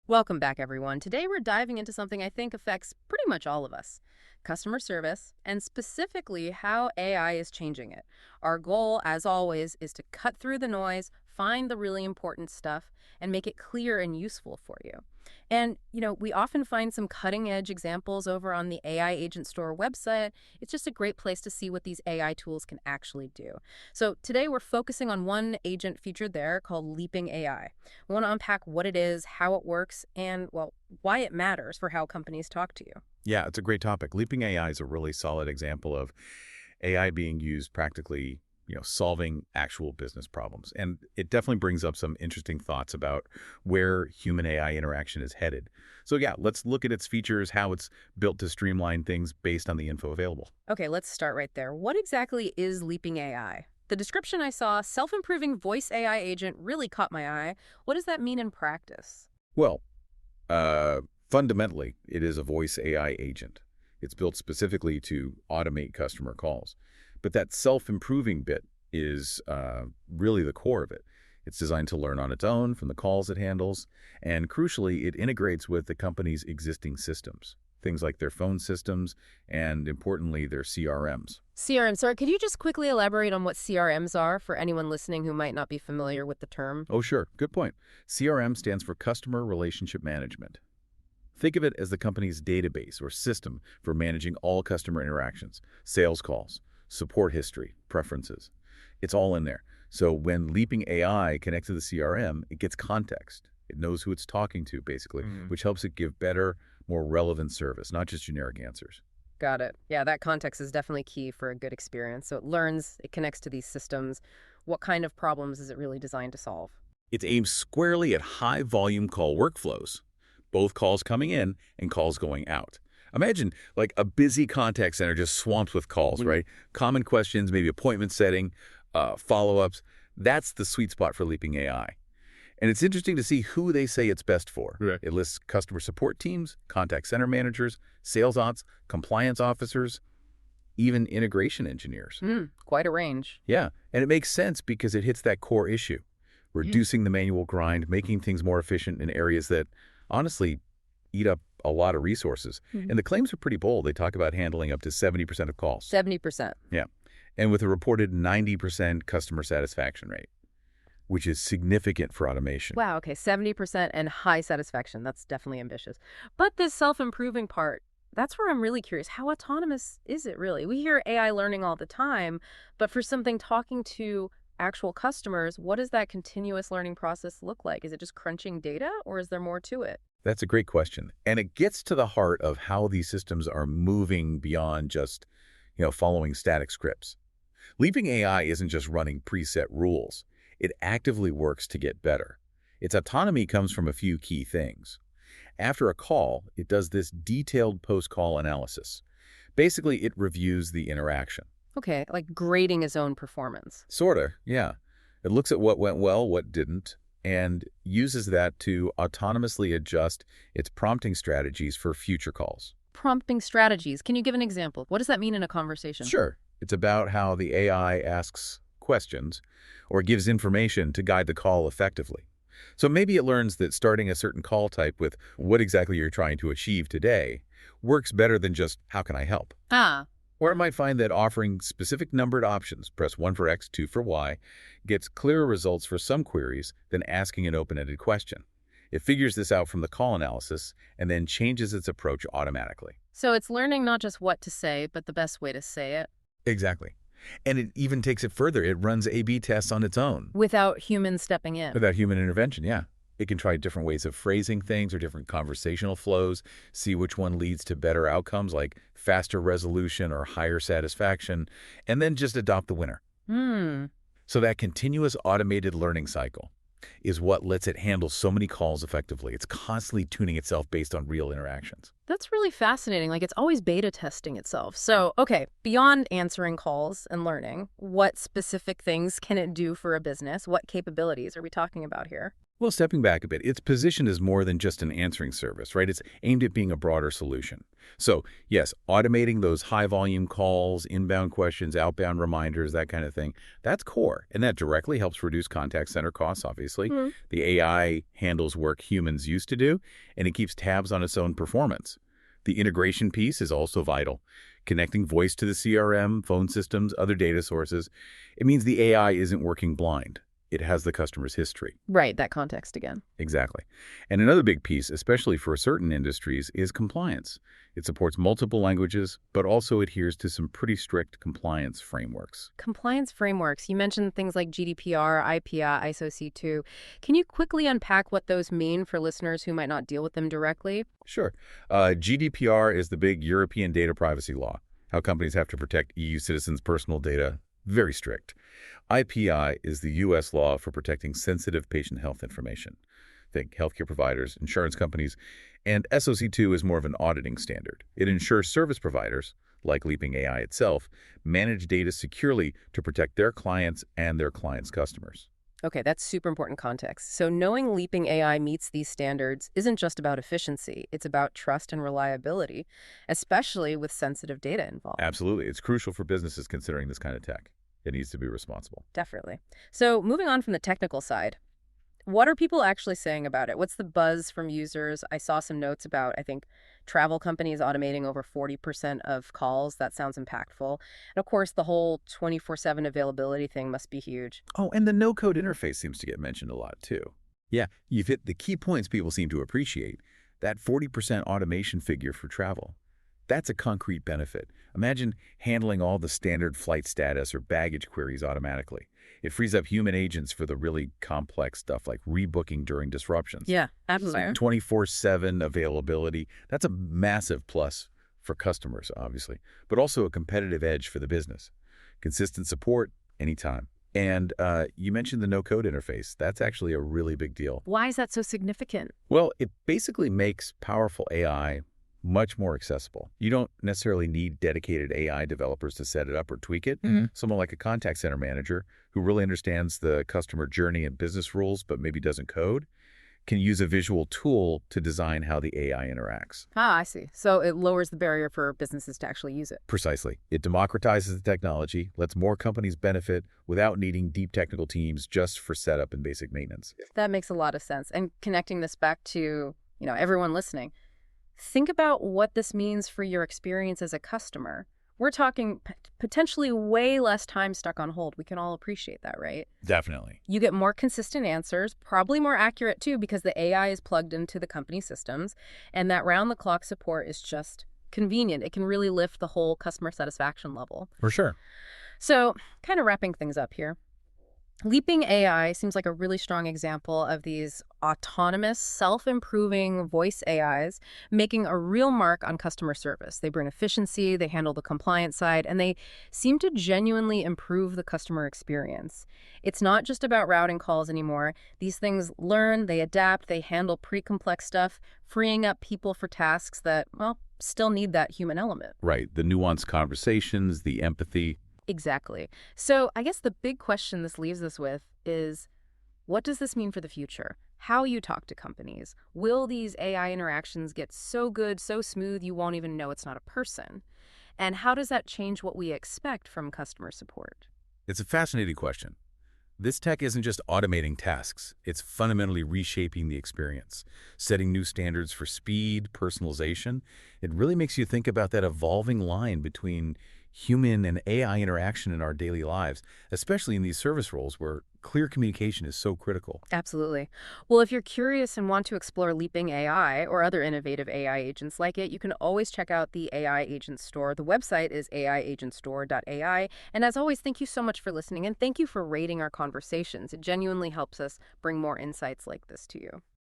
Welcome back, everyone. Today we're diving into something I think affects pretty much all of us: customer service, and specifically how AI is changing it. Our goal, as always, is to cut through the noise, find the really important stuff, and make it clear and useful for you. We often find some cutting edge examples over on the AI Agent Store website. It's just a great place to see what these AI tools can actually do. So today we're focusing on one agent featured there called Leaping AI. We want to unpack what it is, how it works, and, well, why it matters for how companies talk to you. Yeah, it's a great topic. Leaping AI is a really solid example of AI being used practically, solving actual business problems. And it definitely brings up some interesting thoughts about where human AI interaction is headed. So yeah, let's look at its features, how it's built to streamline things based on the info available. Okay, let's start right there. What exactly is Leaping AI? The description I saw, self-improving voice AI agent, really caught my eye. What does that mean in practice? Well, uh, fundamentally, it is a voice AI agent. It's built specifically to automate customer calls. But that self-improving bit is really the core of it. It's designed to learn on its own from the calls it handles, and crucially, it integrates with the company's existing systems, things like their phone systems and, importantly, their CRMs. CRM, sorry, could you just quickly elaborate on what CRMs are for anyone listening who might not be familiar with the term? Oh, sure. Good point. CRM stands for Customer Relationship Management. Think of it as the company's database or system for managing all customer interactions, sales calls, support history, preferences. It's all in there. So when Leaping AI connects to the CRM, it gets context. It knows who it's talking to, basically, which helps it give better, more relevant service, not just generic answers. Got it. Yeah, that context is definitely key for a good experience. So it learns, it connects to these systems. What kind of problems is it really designed to solve? It's aimed squarely at high-volume call workflows, both calls coming in and calls going out. Imagine like a busy contact center just swamped with calls, right? Common questions, maybe appointment setting, follow-ups. That's the sweet spot for Leaping AI. And it's interesting to see who they say it's best for. Right. It lists customer support teams, contact center managers, sales ops, compliance officers, even integration engineers. Quite a range. Yeah, and it makes sense because it hits that core issue, reducing the manual grind, making things more efficient in areas that honestly eat up a lot of resources. And the claims are pretty bold. They talk about handling up to 70% of calls. 70%. Yeah, and with a reported 90% customer satisfaction rate, which is significant for automation. Wow, okay, 70% and high satisfaction. That's definitely ambitious. But this self-improving part, that's where I'm really curious. How autonomous is it really? We hear AI learning all the time, but for something talking to actual customers, what does that continuous learning process look like? Is it just crunching data, or is there more to it? That's a great question. And it gets to the heart of how these systems are moving beyond just, following static scripts. Leaping AI isn't just running preset rules. It actively works to get better. Its autonomy comes from a few key things. After a call, it does this detailed post-call analysis. Basically, it reviews the interaction. Okay, like grading his own performance. Sorta, yeah. It looks at what went well, what didn't, and uses that to autonomously adjust its prompting strategies for future calls. Prompting strategies. Can you give an example? What does that mean in a conversation? Sure. It's about how the AI asks questions or gives information to guide the call effectively. So maybe it learns that starting a certain call type with what exactly you're trying to achieve today works better than just how can I help? Ah, Or it might find that offering specific numbered options, press 1 for X, 2 for Y, gets clearer results for some queries than asking an open-ended question. It figures this out from the call analysis and then changes its approach automatically. so it's learning not just what to say, but the best way to say it Exactly. And it even takes it further. It runs A/B tests on its own without humans stepping in. without human intervention, yeah. It can try different ways of phrasing things or different conversational flows, see which one leads to better outcomes like faster resolution or higher satisfaction, and then just adopt the winner. Hmm. So that continuous automated learning cycle is what lets it handle so many calls effectively. It's constantly tuning itself based on real interactions. That's really fascinating. Like, it's always beta testing itself. So, okay, beyond answering calls and learning, what specific things can it do for a business? What capabilities are we talking about here? Well, stepping back a bit, it's positioned as more than just an answering service, right? It's aimed at being a broader solution. So, yes, automating those high-volume calls, inbound questions, outbound reminders, that kind of thing, that's core. And that directly helps reduce contact center costs, obviously. Hmm. The AI handles work humans used to do, and it keeps tabs on its own performance. The integration piece is also vital. Connecting voice to the CRM, phone systems, other data sources. It means the AI isn't working blind. It has the customer's history. Right, that context again. Exactly. And another big piece, especially for certain industries, is compliance. It supports multiple languages, but also adheres to some pretty strict compliance frameworks. Compliance frameworks. You mentioned things like GDPR, IPA, ISO C2. Can you quickly unpack what those mean for listeners who might not deal with them directly? Sure. GDPR is the big European data privacy law, how companies have to protect EU citizens' personal data. Very strict. IPI is the U.S. law for protecting sensitive patient health information. Think healthcare providers, insurance companies, and SOC2 is more of an auditing standard. It ensures service providers, like Leaping AI itself, manage data securely to protect their clients and their clients' customers. Okay, that's super important context. So knowing Leaping AI meets these standards isn't just about efficiency, it's about trust and reliability, especially with sensitive data involved. Absolutely. It's crucial for businesses considering this kind of tech. It needs to be responsible. Definitely. So moving on from the technical side, what are people actually saying about it? What's the buzz from users? I saw some notes about, I think, travel companies automating over 40% of calls. That sounds impactful. And of course, the whole 24/7 availability thing must be huge. Oh, and the no-code interface seems to get mentioned a lot, too. Yeah, you've hit the key points people seem to appreciate. That 40% automation figure for travel. That's a concrete benefit. Imagine handling all the standard flight status or baggage queries automatically. It frees up human agents for the really complex stuff like rebooking during disruptions. Yeah, absolutely. 24/7 availability, that's a massive plus for customers, obviously, but also a competitive edge for the business. Consistent support anytime. And you mentioned the no-code interface. That's actually a really big deal. Why is that so significant? Well, it basically makes powerful AI much more accessible. You don't necessarily need dedicated AI developers to set it up or tweak it. Someone like a contact center manager who really understands the customer journey and business rules but maybe doesn't code can use a visual tool to design how the AI interacts. Ah, I see. So it lowers the barrier for businesses to actually use it. Precisely. It democratizes the technology, lets more companies benefit without needing deep technical teams just for setup and basic maintenance. That makes a lot of sense. And connecting this back to, everyone listening, think about what this means for your experience as a customer. We're talking potentially way less time stuck on hold. We can all appreciate that, right? Definitely. You get more consistent answers, probably more accurate too, because the AI is plugged into the company systems, and that round-the-clock support is just convenient. It can really lift the whole customer satisfaction level. For sure. So, kind of wrapping things up here. Leaping AI seems like a really strong example of these autonomous, self-improving voice AIs making a real mark on customer service. They bring efficiency, they handle the compliance side, and they seem to genuinely improve the customer experience. It's not just about routing calls anymore. These things learn, they adapt, they handle pre-complex stuff, freeing up people for tasks that, well, still need that human element. Right. The nuanced conversations, the empathy. Exactly. So I guess the big question this leaves us with is, what does this mean for the future? How you talk to companies? Will these AI interactions get so good, so smooth, you won't even know it's not a person? And how does that change what we expect from customer support? It's a fascinating question. This tech isn't just automating tasks. It's fundamentally reshaping the experience, setting new standards for speed, personalization. It really makes you think about that evolving line between human and AI interaction in our daily lives, especially in these service roles where clear communication is so critical. Absolutely. Well, if you're curious and want to explore Leaping AI or other innovative AI agents like it, you can always check out the AI Agent Store. The website is aiagentstore.ai. And as always, thank you so much for listening, and thank you for rating our conversations. It genuinely helps us bring more insights like this to you.